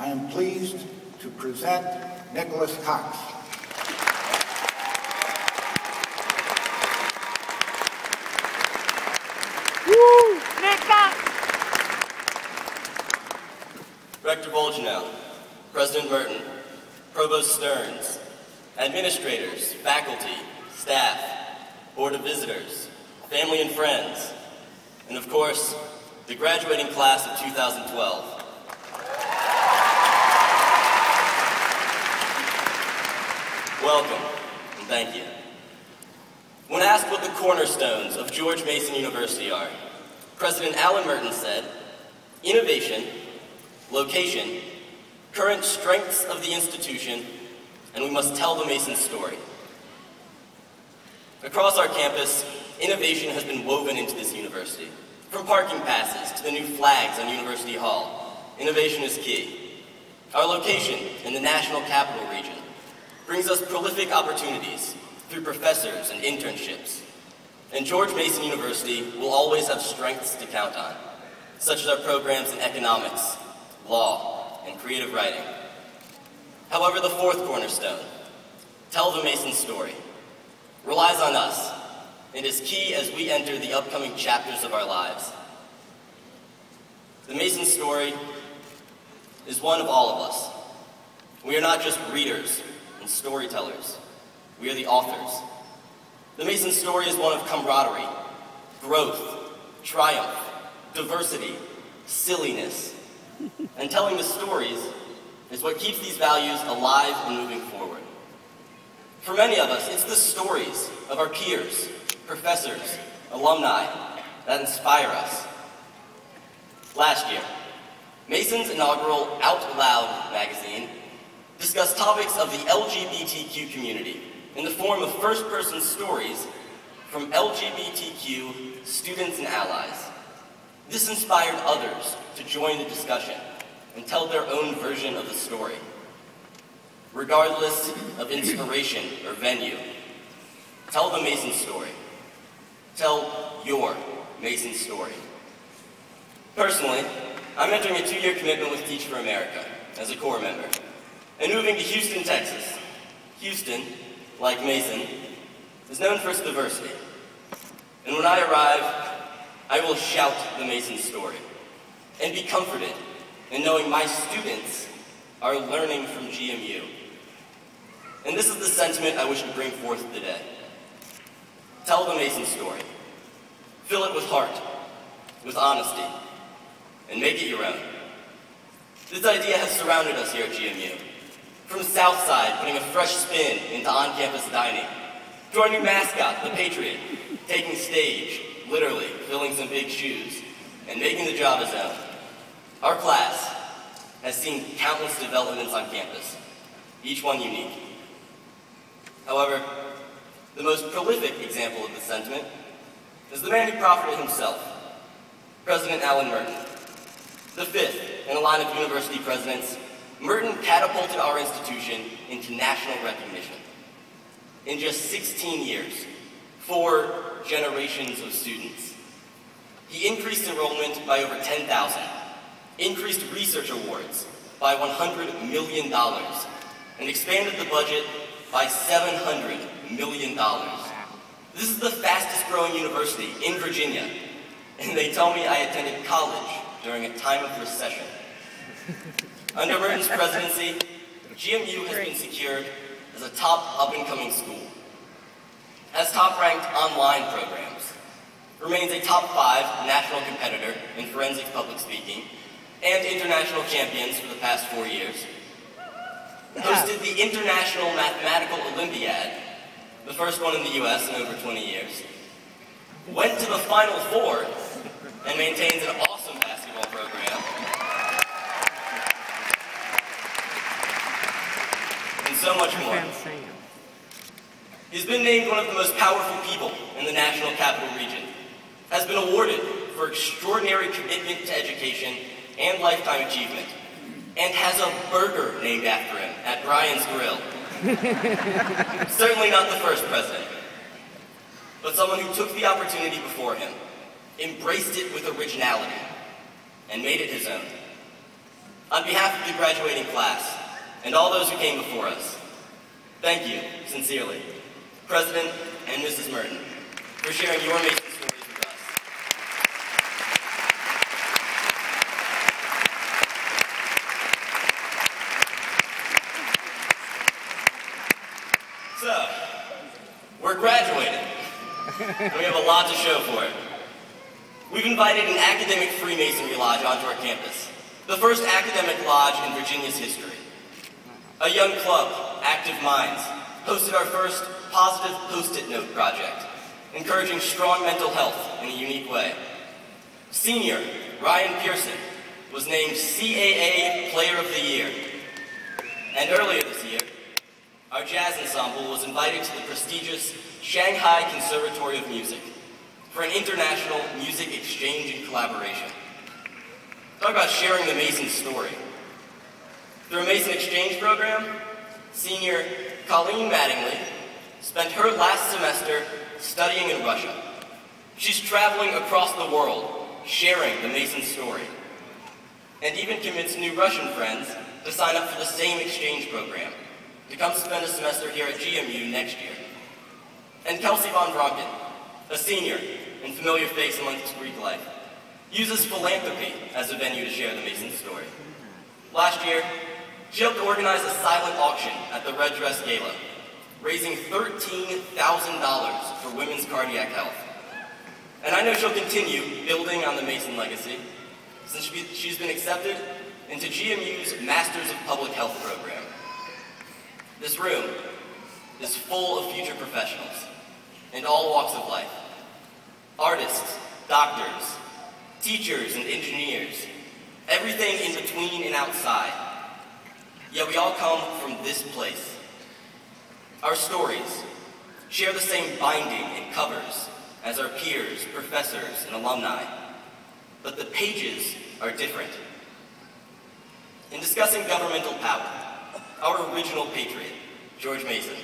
I am pleased to present Nicholas Cox. Woo! Nick Cox! Rector Bolgenow, President Merton, Provost Stearns, administrators, faculty, staff, Board of Visitors, family and friends, and of course, the graduating class of 2012. Welcome, and thank you. When asked what the cornerstones of George Mason University are, President Allen Merton said, innovation, location, current strengths of the institution, and we must tell the Mason story. Across our campus, innovation has been woven into this university. From parking passes to the new flags on University Hall, innovation is key. Our location in the National Capital Region brings us prolific opportunities through professors and internships. And George Mason University will always have strengths to count on, such as our programs in economics, law, and creative writing. However, the fourth cornerstone, tell the Mason story, relies on us and is key as we enter the upcoming chapters of our lives. The Mason story is one of all of us. We are not just readers and storytellers. We are the authors. The Mason story is one of camaraderie, growth, triumph, diversity, silliness. And telling the stories is what keeps these values alive and moving forward. For many of us, it's the stories of our peers, professors, alumni that inspire us. Last year, Mason's inaugural Out Loud magazine discussed topics of the LGBTQ community in the form of first-person stories from LGBTQ students and allies. This inspired others to join the discussion and tell their own version of the story. Regardless of inspiration or venue, tell the Mason story. Tell your Mason story. Personally, I'm entering a 2-year commitment with Teach for America as a core member and moving to Houston, Texas. Houston, like Mason, is known for its diversity. And when I arrive, I will shout the Mason story and be comforted in knowing my students are learning from GMU. And this is the sentiment I wish to bring forth today. Tell the Mason story. Fill it with heart, with honesty, and make it your own. This idea has surrounded us here at GMU. From Southside putting a fresh spin into on-campus dining, to our new mascot, the Patriot, taking stage, literally filling some big shoes, and making the job his own. Our class has seen countless developments on campus, each one unique. However, the most prolific example of this sentiment is the man who profited himself, President Allen Merton. The fifth in a line of university presidents, Merton catapulted our institution into national recognition. In just 16 years, 4 generations of students. He increased enrollment by over 10,000, increased research awards by $100 million, and expanded the budget by $700 million. This is the fastest growing university in Virginia, and they tell me I attended college during a time of recession. Under Merton's presidency, GMU has been secured as a top up-and-coming school, has top-ranked online programs, remains a top 5 national competitor in forensic public speaking, and international champions for the past 4 years, hosted the International Mathematical Olympiad, the first one in the US in over 20 years, went to the Final Four, and maintains an awesome basketball program, and so much more. He's been named one of the most powerful people in the National Capital Region, has been awarded for extraordinary commitment to education and lifetime achievement, and has a burger named after him at Brian's Grill. Certainly not the first president, but someone who took the opportunity before him, embraced it with originality, and made it his own. On behalf of the graduating class and all those who came before us, thank you, sincerely, President and Mrs. Merton, for sharing your Mason stories with us. So, we're graduating, and we have a lot to show for it. We've invited an academic Freemasonry lodge onto our campus, the first academic lodge in Virginia's history. A young club, Active Minds, hosted our first positive Post-it note project, encouraging strong mental health in a unique way. Senior Ryan Pearson was named CAA Player of the Year. And earlier this year, our jazz ensemble was invited to the prestigious Shanghai Conservatory of Music for an international music exchange and collaboration. Talk about sharing the Mason story. Through a Mason exchange program, senior Colleen Mattingly spent her last semester studying in Russia. She's traveling across the world, sharing the Mason story, and even convinced new Russian friends to sign up for the same exchange program, to come spend a semester here at GMU next year. And Kelsey Von Bronken, a senior and familiar face amongst Greek life, uses philanthropy as a venue to share the Mason story. Last year, she helped organize a silent auction at the Red Dress Gala, raising $13,000 for women's cardiac health. And I know she'll continue building on the Mason legacy, since she's been accepted into GMU's Masters of Public Health program. This room is full of future professionals in all walks of life. Artists, doctors, teachers and engineers, everything in between and outside. Yet we all come from this place. Our stories share the same binding and covers as our peers, professors, and alumni, but the pages are different. In discussing governmental power, our original patriot, George Mason,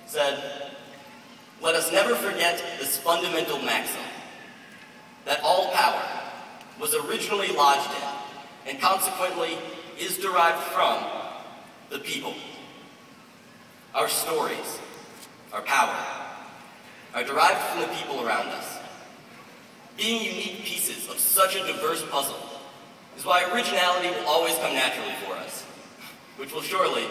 said, "Let us never forget this fundamental maxim, that all power was originally lodged in, and consequently is derived from, the people." Our stories, our power, are derived from the people around us. Being unique pieces of such a diverse puzzle is why originality will always come naturally for us, which will surely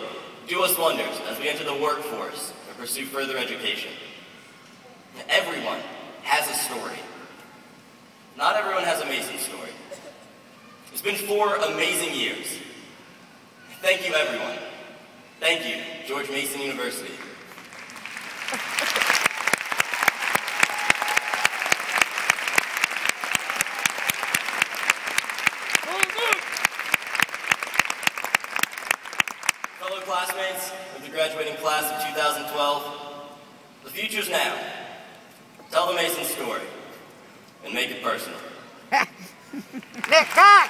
do us wonders as we enter the workforce and pursue further education. Everyone has a story. Not everyone has a Mason story. It's been 4 amazing years. Thank you, everyone. Thank you, George Mason University. Fellow classmates of the graduating class of 2012, the future's now. Tell the Mason story and make it personal. Nick Cox!